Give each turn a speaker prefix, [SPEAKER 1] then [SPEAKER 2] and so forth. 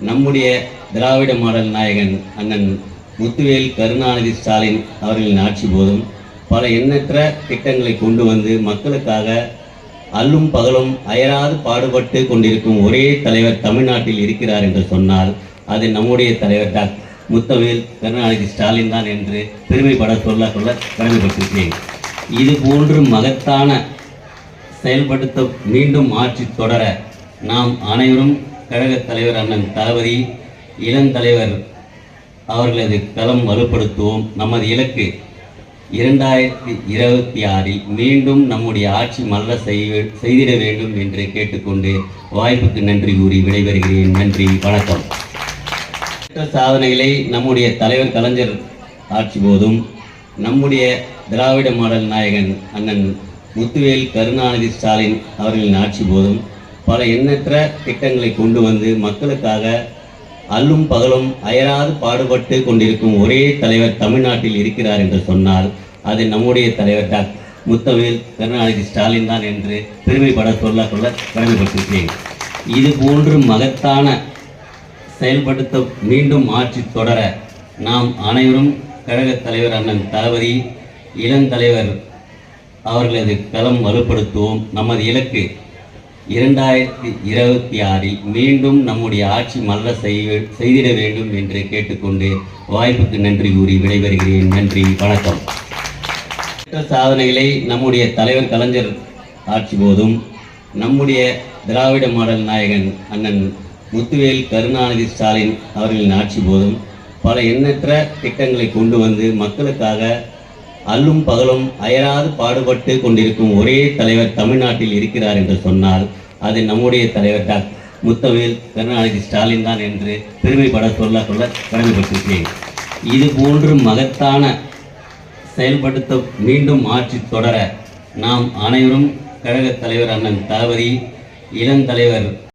[SPEAKER 1] நம்முடைய திராவிட மாடல் நாயகன் அண்ணன் முத்துவேல் கருணாநிதி ஸ்டாலின் அவர்களின் ஆட்சி போதும் பல எண்ணற்ற திட்டங்களை கொண்டு வந்து மக்களுக்காக அல்லும் பகலும் அயராது பாடுபட்டு கொண்டிருக்கும் ஒரே தலைவர் தமிழ்நாட்டில் இருக்கிறார் என்று சொன்னால் அது நம்முடைய தலைவர் டாக்டர் முத்துவேல் கருணாநிதி ஸ்டாலின் தான் என்று பெருமைப்பட சொல்ல கடமைப்பட்டிருக்கிறேன். இது போன்று மகத்தான செயல்படுத்த மீண்டும் ஆட்சி தொடர நாம் அனைவரும் கழக தலைவர் அண்ணன் தளபதி இளந்தலைவர் அவர்களது களம் வலுப்படுத்துவோம். நமது இலக்கு 2026 மீண்டும் நம்முடைய ஆட்சி மலர செய்திட வேண்டும் என்று கேட்டுக்கொண்டு வாய்ப்புக்கு நன்றி கூறி விடைபெறுகிறேன். நன்றி, வணக்கம். சாதனைகளை நம்முடைய தலைவர் கலைஞர் ஆட்சி போதும் நம்முடைய திராவிட மாடல் நாயகன் அண்ணன் முத்துவேல் கருணாநிதி ஸ்டாலின் அவர்களின் ஆட்சி போதும் பல எண்ணற்ற திட்டங்களை கொண்டு வந்து மக்களுக்காக அல்லும் பகலும் அயராது பாடுபட்டு கொண்டிருக்கும் ஒரே தலைவர் தமிழ்நாட்டில் இருக்கிறார் என்று சொன்னால் அது நம்முடைய தலைவர் டாக்டர் முத்துவேல் கருணாநிதி ஸ்டாலின் தான் என்று பெருமைப்பட சொல்ல கடமைப்பட்டிருக்கிறேன். இது போன்று மகத்தான செயல்படுத்த மீண்டும் ஆட்சி தொடர நாம் அனைவரும் கழக தலைவர் அண்ணன் தளபதி இளந்தலைவர் அவர்களது களம் வலுப்படுத்துவோம். நமது இலக்கு 2026 மீண்டும் நம்முடைய ஆட்சி மலர செய்திட வேண்டும் என்று கேட்டுக்கொண்டு வாய்ப்புக்கு நன்றி கூறி விடைபெறுகிறேன். நன்றி, வணக்கம். சாதனைகளை நம்முடைய தலைவர் கலைஞர் ஆட்சி போதும் நம்முடைய திராவிட மாடல் நாயகன் அண்ணன் முத்துவேல் கருணாநிதி ஸ்டாலின் அவர்களின் ஆட்சி போதும் பல எண்ணற்ற திட்டங்களை கொண்டு வந்து மக்களுக்காக அல்லும் பகலும் அயராது பாடுபட்டு கொண்டிருக்கும் ஒரே தலைவர் தமிழ்நாட்டில் இருக்கிறார் என்று சொன்னால் அது நம்முடைய தலைவர் டாக்டர் முத்துவேல் கருணாநிதி ஸ்டாலின் தான் என்று பெருமைப்பட சொல்ல கடமைப்பட்டிருக்கிறேன். இது போன்று மகத்தான செயல்படுத்த மீண்டும் ஆட்சி தொடர நாம் அனைவரும் கழக தலைவர் அண்ணன் தளபதி இளந்தலைவர்